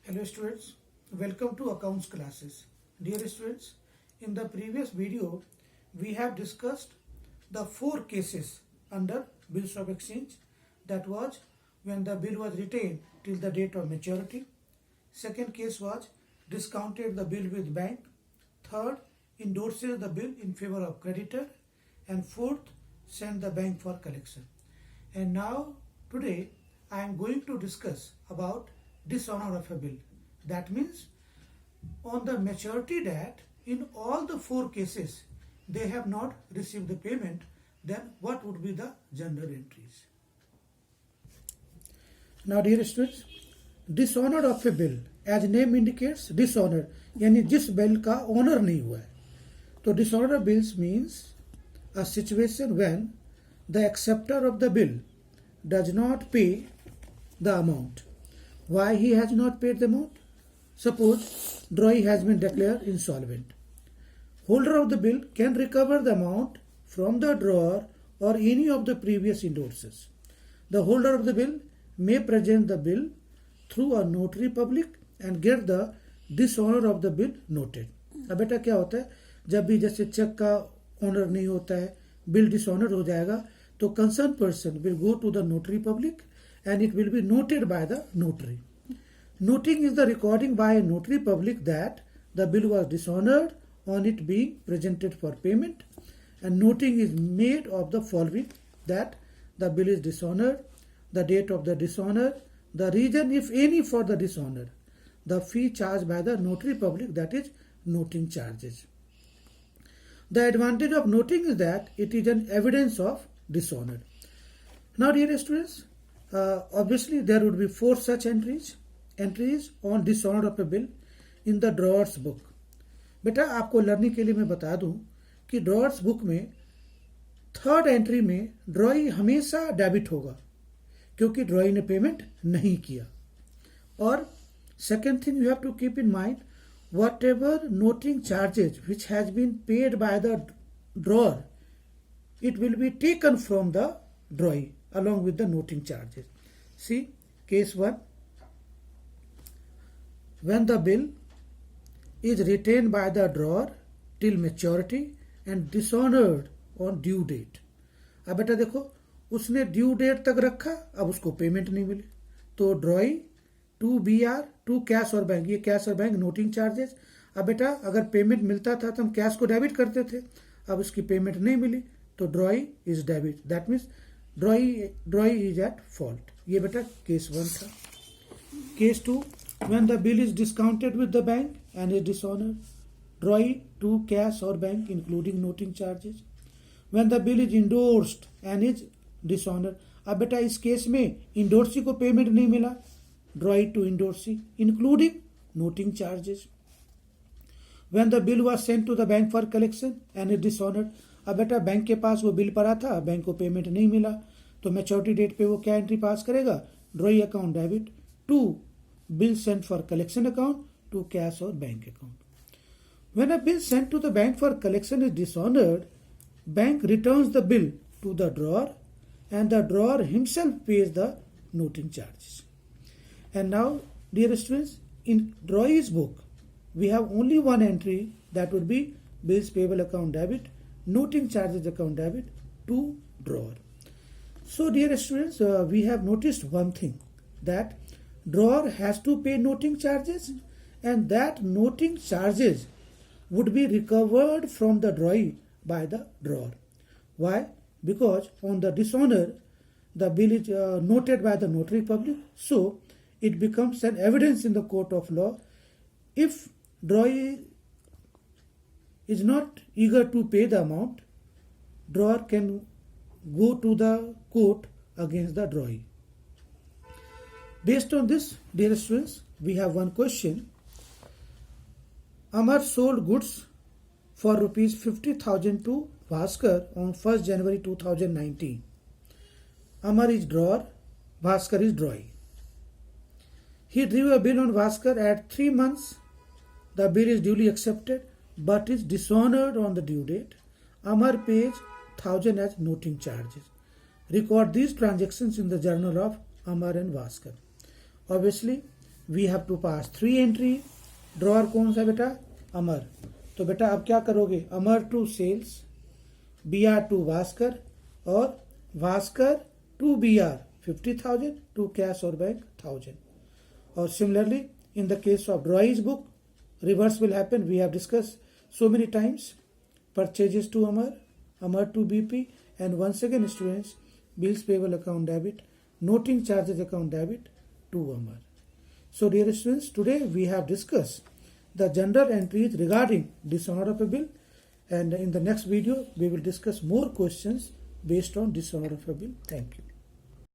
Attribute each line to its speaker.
Speaker 1: Hello students, welcome to accounts classes. Dear students, in the previous video we have discussed the four cases under bills of exchange. That was when the bill was retained till the date of maturity. Second case was discounted the bill with bank. Third, endorses the bill in favor of creditor. And fourth, send the bank for collection. And now today I am going to discuss about dishonor of a bill. That means on the maturity date, in all the four cases, they have not received the payment, then what would be the general entries? Now dear students, dishonor of a bill, as name indicates, dishonor, यानी जिस bill का honour नहीं हुआ है. तो dishonor of bills means a situation when the acceptor of the bill does not pay the amount. Why he has not paid the amount? Suppose drawee has been declared insolvent. Holder of the bill can recover the amount from the drawer or any of the previous endorsers. The holder of the bill may present the bill through a notary public and get the dishonor of the bill noted. अब बेटा क्या होता है, जब भी जैसे check का honour नहीं होता है, बिल डिसऑनर हो जाएगा, तो concern person will go to the notary public and it will be noted by the notary. Noting is the recording by a notary public that the bill was dishonored on it being presented for payment, and noting is made of the following: that the bill is dishonored, the date of the dishonor, the reason if any for the dishonor, the fee charged by the notary public, that is noting charges. The advantage of noting is that it is an evidence of dishonor. Now dear students, obviously there would be four such entries on dishonor of a bill in the drawers book. बेटा आपको learning के लिए मैं बता दूं कि drawers book में third entry में ड्रॉई हमेशा डेबिट होगा क्योंकि ड्रॉई ने पेमेंट नहीं किया. और second thing you have to keep in mind, whatever noting charges which has been paid by the drawer, it will be taken from the drawee along with the noting charges. See case 1. When the bill is retained by the drawer till maturity and dishonored on due date. अब बेटा देखो, उसने due date तक रखा, अब उसको payment नहीं मिली, तो drawee to BR to cash और बैंक, ये कैश और बैंक नोटिंग चार्जेस. अब बेटा अगर पेमेंट मिलता था तो हम कैश को डेबिट करते थे, अब उसकी पेमेंट नहीं मिली तो ड्रॉई is debit. That means ड्रॉई is at fault. ये बेटा केस 1 था. Case 2, when the bill is discounted with the bank and is dishonored, drawee to cash or bank including noting charges. When the bill is endorsed and is dishonored, अब बेटा इस case में endorsee को payment नहीं मिला, drawee to endorsee including noting charges. When the bill was sent to the bank for collection and is dishonored, अब बेटा bank के पास वो बिल पड़ा था, बैंक को पेमेंट नहीं मिला, तो मैच्योरिटी डेट पे वो क्या एंट्री पास करेगा? Drawee account debit to bill sent for collection account to cash or bank account. When a bill sent to the bank for collection is dishonored, bank returns the bill to the drawer and the drawer himself pays the noting charges. And now dear students, in drawee's book we have only one entry, that would be bills payable account debit, noting charges account debit to drawer. So dear students, we have noticed one thing, that drawer has to pay noting charges and that noting charges would be recovered from the drawee by the drawer. Why? Because on the dishonor the bill is noted by the notary public, so it becomes an evidence in the court of law. If drawee is not eager to pay the amount, drawer can go to the court against the drawee. Based on this, dear students, we have one question. Amar sold goods for rupees 50,000 to Bhaskar on 1st January 2019. Amar is drawer, Bhaskar is drawee. He drew a bill on Bhaskar at 3 months. The bill is duly accepted but is dishonored on the due date. Amar pays 1,000 as noting charges. Record these transactions in the journal of Amar and Bhaskar. Obviously, we have to pass 3 entry. Drawer कौन सा बेटा? अमर. तो बेटा अब क्या करोगे? Amar to sales, BR to Bhaskar और Bhaskar to BR 50,000 to cash और बैंक 1000. और similarly in the case of Roy's book, reverse will happen. We have discussed so many times. Purchases to Amar, Amar to BP, and once again students, bills payable account debit, noting charges account debit to Amar. So dear students, today we have discussed the general entries regarding dishonor of a bill, and in the next video we will discuss more questions based on dishonor of a bill. Thank you.